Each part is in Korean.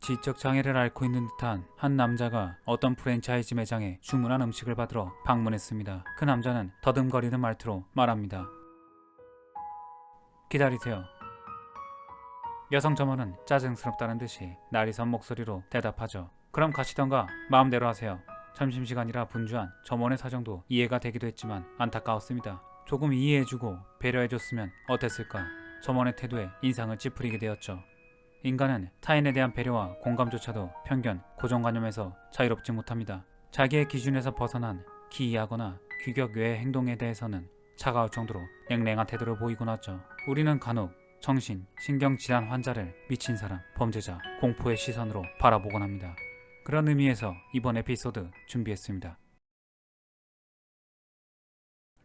지적 장애를 앓고 있는 듯한 한 남자가 어떤 프랜차이즈 매장에 주문한 음식을 받으러 방문했습니다. 그 남자는 더듬거리는 말투로 말합니다. 기다리세요. 여성 점원은 짜증스럽다는 듯이 나리선 목소리로 대답하죠. 그럼 가시던가 마음대로 하세요. 점심시간이라 분주한 점원의 사정도 이해가 되기도 했지만 안타까웠습니다. 조금 이해해주고 배려해줬으면 어땠을까. 점원의 태도에 인상을 찌푸리게 되었죠. 인간은 타인에 대한 배려와 공감조차도 편견, 고정관념에서 자유롭지 못합니다. 자기의 기준에서 벗어난 기이하거나 규격 외의 행동에 대해서는 차가울 정도로 냉랭한 태도를 보이곤 하죠. 우리는 간혹 정신, 신경질환 환자를 미친 사람, 범죄자, 공포의 시선으로 바라보곤 합니다. 그런 의미에서 이번 에피소드 준비했습니다.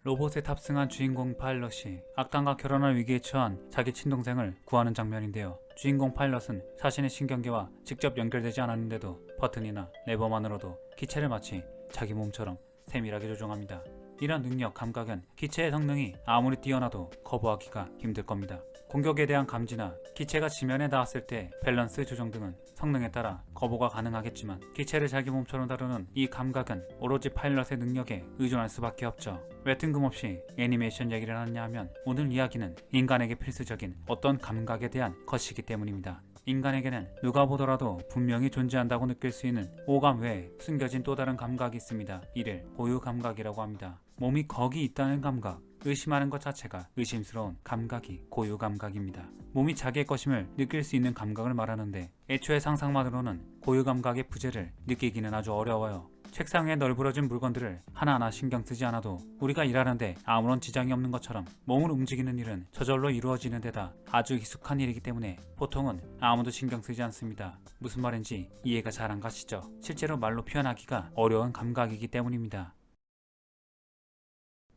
로봇에 탑승한 주인공 파일럿이 악당과 결혼할 위기에 처한 자기 친동생을 구하는 장면인데요. 주인공 파일럿은 자신의 신경계와 직접 연결되지 않았는데도 버튼이나 레버만으로도 기체를 마치 자기 몸처럼 세밀하게 조종합니다. 이런 능력, 감각은 기체의 성능이 아무리 뛰어나도 거부하기가 힘들 겁니다. 공격에 대한 감지나 기체가 지면에 닿았을 때 밸런스 조정 등은 성능에 따라 거부가 가능하겠지만 기체를 자기 몸처럼 다루는 이 감각은 오로지 파일럿의 능력에 의존할 수밖에 없죠. 왜 뜬금없이 애니메이션 얘기를 하느냐 하면 오늘 이야기는 인간에게 필수적인 어떤 감각에 대한 것이기 때문입니다. 인간에게는 누가 보더라도 분명히 존재한다고 느낄 수 있는 오감 외에 숨겨진 또 다른 감각이 있습니다. 이를 고유 감각이라고 합니다. 몸이 거기 있다는 감각, 의심하는 것 자체가 의심스러운 감각이 고유 감각입니다. 몸이 자기의 것임을 느낄 수 있는 감각을 말하는데 애초에 상상만으로는 고유 감각의 부재를 느끼기는 아주 어려워요. 책상 위에 널브러진 물건들을 하나하나 신경 쓰지 않아도 우리가 일하는데 아무런 지장이 없는 것처럼 몸을 움직이는 일은 저절로 이루어지는 데다 아주 익숙한 일이기 때문에 보통은 아무도 신경 쓰지 않습니다. 무슨 말인지 이해가 잘 안 가시죠? 실제로 말로 표현하기가 어려운 감각이기 때문입니다.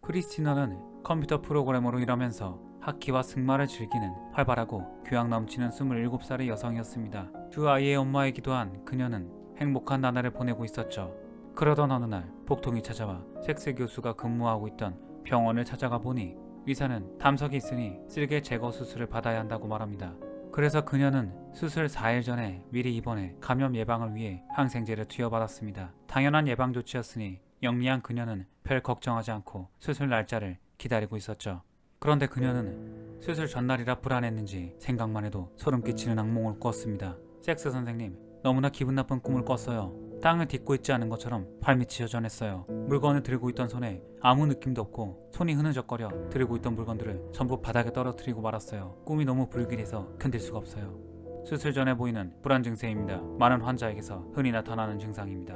크리스티나는 컴퓨터 프로그래머로 일하면서 학기와 승마를 즐기는 활발하고 교양 넘치는 27살의 여성이었습니다. 두 아이의 엄마이기도 한 그녀는 행복한 나날을 보내고 있었죠. 그러던 어느 날 복통이 찾아와 섹스 교수가 근무하고 있던 병원을 찾아가 보니 의사는 담석이 있으니 쓸개 제거 수술을 받아야 한다고 말합니다. 그래서 그녀는 수술 4일 전에 미리 입원해 감염 예방을 위해 항생제를 투여받았습니다. 당연한 예방 조치였으니 영리한 그녀는 별 걱정하지 않고 수술 날짜를 기다리고 있었죠. 그런데 그녀는 수술 전날이라 불안했는지 생각만 해도 소름 끼치는 악몽을 꿨습니다. 섹스 선생님, 너무나 기분 나쁜 꿈을 꿨어요. 땅을 딛고 있지 않은 것처럼 발밑이 여전했어요. 물건을 들고 있던 손에 아무 느낌도 없고 손이 흐느적거려 들고 있던 물건들을 전부 바닥에 떨어뜨리고 말았어요. 꿈이 너무 불길해서 견딜 수가 없어요. 수술 전에 보이는 불안 증세입니다. 많은 환자에게서 흔히 나타나는 증상입니다.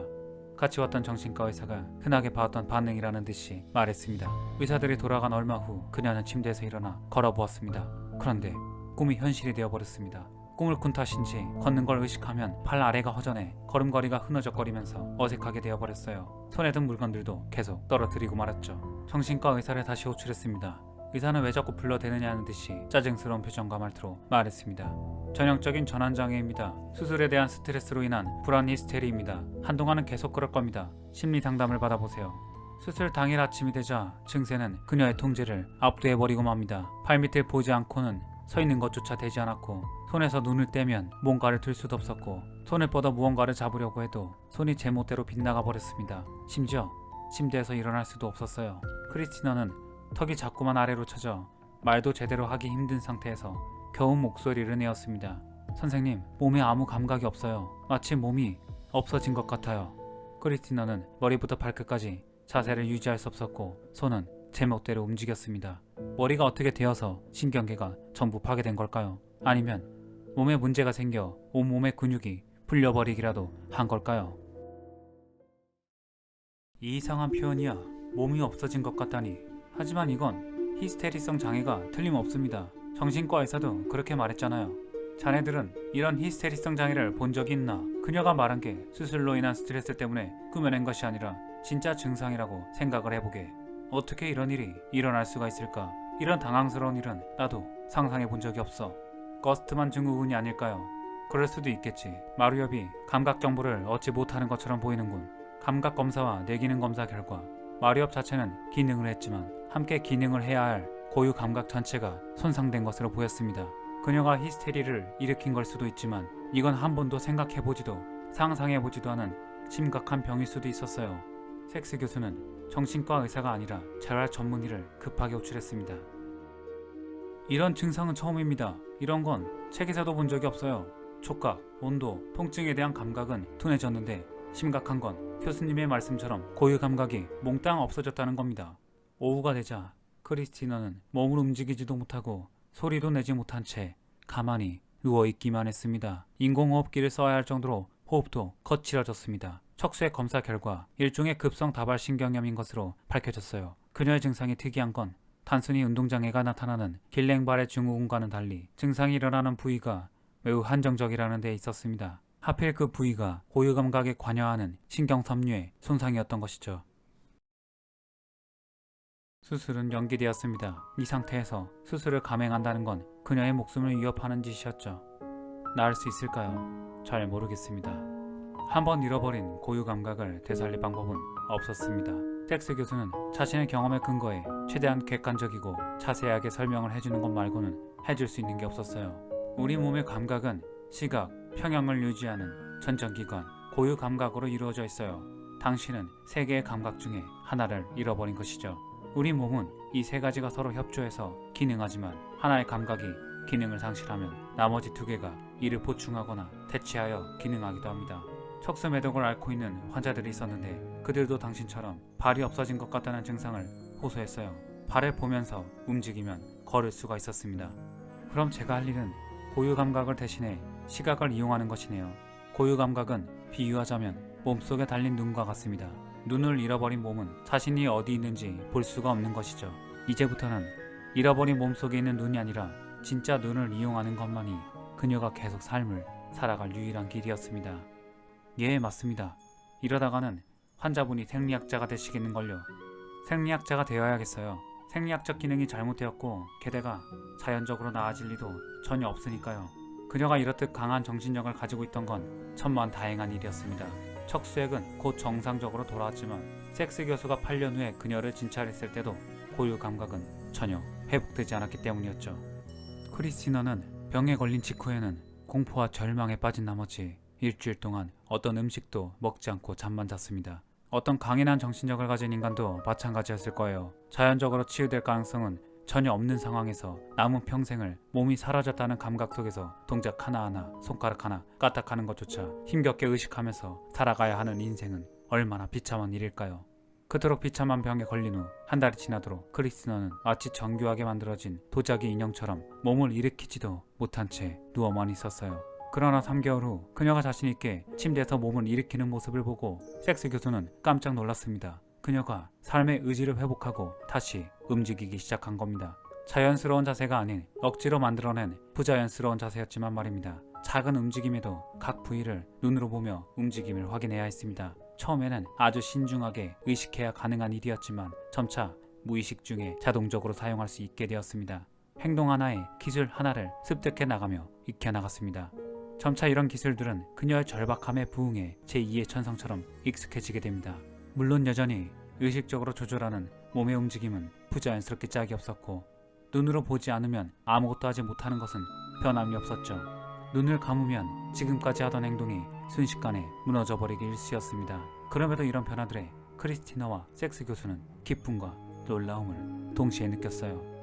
같이 왔던 정신과 의사가 흔하게 봐왔던 반응이라는 듯이 말했습니다. 의사들이 돌아간 얼마 후 그녀는 침대에서 일어나 걸어보았습니다. 그런데 꿈이 현실이 되어버렸습니다. 꿈을 꾼 탓인지 걷는 걸 의식하면 팔 아래가 허전해 걸음걸이가 흐느적거리면서 어색하게 되어버렸어요. 손에 든 물건들도 계속 떨어뜨리고 말았죠. 정신과 의사를 다시 호출했습니다. 의사는 왜 자꾸 불러대느냐는 듯이 짜증스러운 표정과 말투로 말했습니다. 전형적인 전환장애입니다. 수술에 대한 스트레스로 인한 불안 히스테리입니다. 한동안은 계속 그럴 겁니다. 심리 상담을 받아보세요. 수술 당일 아침이 되자 증세는 그녀의 통제를 압도해버리고 맙니다. 발밑을 보지 않고는 서 있는 것조차 되지 않았고 손에서 눈을 떼면 뭔가를 들 수도 없었고 손을 뻗어 무언가를 잡으려고 해도 손이 제멋대로 빗나가 버렸습니다. 심지어 침대에서 일어날 수도 없었어요. 크리스티나는 턱이 자꾸만 아래로 처져 말도 제대로 하기 힘든 상태에서 겨우 목소리를 내었습니다. 선생님, 몸에 아무 감각이 없어요. 마치 몸이 없어진 것 같아요. 크리스티나는 머리부터 발끝까지 자세를 유지할 수 없었고 손은 제멋대로 움직였습니다. 머리가 어떻게 되어서 신경계가 전부 파괴된 걸까요? 아니면 몸에 문제가 생겨 온몸의 근육이 풀려버리기라도 한 걸까요? 이 이상한 표현이야. 몸이 없어진 것 같다니. 하지만 이건 히스테리성 장애가 틀림없습니다. 정신과 의사도 그렇게 말했잖아요. 자네들은 이런 히스테리성 장애를 본 적이 있나? 그녀가 말한 게 수술로 인한 스트레스 때문에 꾸며낸 것이 아니라 진짜 증상이라고 생각을 해보게. 어떻게 이런 일이 일어날 수가 있을까? 이런 당황스러운 일은 나도 상상해 본 적이 없어. 거스트만 증후군이 아닐까요? 그럴 수도 있겠지. 마루엽이 감각 정보를 얻지 못하는 것처럼 보이는군. 감각 검사와 뇌기능 검사 결과 마루엽 자체는 기능을 했지만 함께 기능을 해야 할 고유 감각 전체가 손상된 것으로 보였습니다. 그녀가 히스테리를 일으킨 걸 수도 있지만 이건 한 번도 생각해보지도 상상해보지도 않은 심각한 병일 수도 있었어요. 섹스 교수는 정신과 의사가 아니라 재활 전문의를 급하게 호출했습니다. 이런 증상은 처음입니다. 이런 건 책에서도 본 적이 없어요. 촉각, 온도, 통증에 대한 감각은 둔해졌는데 심각한 건 교수님의 말씀처럼 고유 감각이 몽땅 없어졌다는 겁니다. 오후가 되자 크리스티너는 몸을 움직이지도 못하고 소리도 내지 못한 채 가만히 누워있기만 했습니다. 인공호흡기를 써야 할 정도로 호흡도 거칠어졌습니다. 척수의 검사 결과 일종의 급성 다발신경염인 것으로 밝혀졌어요. 그녀의 증상이 특이한 건 단순히 운동장애가 나타나는 길랭발의 증후군과는 달리 증상이 일어나는 부위가 매우 한정적이라는 데 있었습니다. 하필 그 부위가 고유 감각에 관여하는 신경섬유의 손상이었던 것이죠. 수술은 연기되었습니다. 이 상태에서 수술을 감행한다는 건 그녀의 목숨을 위협하는 짓이었죠. 나을 수 있을까요? 잘 모르겠습니다. 한번 잃어버린 고유 감각을 되살릴 방법은 없었습니다. 섹스 교수는 자신의 경험에 근거해 최대한 객관적이고 자세하게 설명을 해주는 것 말고는 해줄 수 있는 게 없었어요. 우리 몸의 감각은 시각, 평형을 유지하는 전정기관, 고유 감각으로 이루어져 있어요. 당신은 세 개의 감각 중에 하나를 잃어버린 것이죠. 우리 몸은 이 세 가지가 서로 협조해서 기능하지만 하나의 감각이 기능을 상실하면 나머지 두 개가 이를 보충하거나 대체하여 기능하기도 합니다. 척수 매독을 앓고 있는 환자들이 있었는데 그들도 당신처럼 발이 없어진 것 같다는 증상을 호소했어요. 발을 보면서 움직이면 걸을 수가 있었습니다. 그럼 제가 할 일은 고유 감각을 대신해 시각을 이용하는 것이네요. 고유 감각은 비유하자면 몸속에 달린 눈과 같습니다. 눈을 잃어버린 몸은 자신이 어디 있는지 볼 수가 없는 것이죠. 이제부터는 잃어버린 몸속에 있는 눈이 아니라 진짜 눈을 이용하는 것만이 그녀가 계속 삶을 살아갈 유일한 길이었습니다. 예, 맞습니다. 이러다가는 환자분이 생리학자가 되시겠는걸요. 생리학자가 되어야겠어요. 생리학적 기능이 잘못되었고 게다가 자연적으로 나아질 리도 전혀 없으니까요. 그녀가 이렇듯 강한 정신력을 가지고 있던 건 천만다행한 일이었습니다. 척수액은 곧 정상적으로 돌아왔지만 섹스 교수가 8년 후에 그녀를 진찰했을 때도 고유 감각은 전혀 회복되지 않았기 때문이었죠. 크리스티너는 병에 걸린 직후에는 공포와 절망에 빠진 나머지 일주일 동안 어떤 음식도 먹지 않고 잠만 잤습니다. 어떤 강인한 정신력을 가진 인간도 마찬가지였을 거예요. 자연적으로 치유될 가능성은 전혀 없는 상황에서 남은 평생을 몸이 사라졌다는 감각 속에서 동작 하나하나, 손가락 하나 까딱하는 것조차 힘겹게 의식하면서 살아가야 하는 인생은 얼마나 비참한 일일까요? 그토록 비참한 병에 걸린 후 한 달이 지나도록 크리스티너는 마치 정교하게 만들어진 도자기 인형처럼 몸을 일으키지도 못한 채 누워만 있었어요. 그러나 3개월 후 그녀가 자신 있게 침대에서 몸을 일으키는 모습을 보고 섹스 교수는 깜짝 놀랐습니다. 그녀가 삶의 의지를 회복하고 다시 움직이기 시작한 겁니다. 자연스러운 자세가 아닌 억지로 만들어낸 부자연스러운 자세였지만 말입니다. 작은 움직임에도 각 부위를 눈으로 보며 움직임을 확인해야 했습니다. 처음에는 아주 신중하게 의식해야 가능한 일이었지만 점차 무의식 중에 자동적으로 사용할 수 있게 되었습니다. 행동 하나에 기술 하나를 습득해 나가며 익혀 나갔습니다. 점차 이런 기술들은 그녀의 절박함에 부응해 제2의 천성처럼 익숙해지게 됩니다. 물론 여전히 의식적으로 조절하는 몸의 움직임은 부자연스럽게 짝이 없었고 눈으로 보지 않으면 아무것도 하지 못하는 것은 변함이 없었죠. 눈을 감으면 지금까지 하던 행동이 순식간에 무너져버리기 일쑤였습니다. 그럼에도 이런 변화들에 크리스티너와 섹스 교수는 기쁨과 놀라움을 동시에 느꼈어요.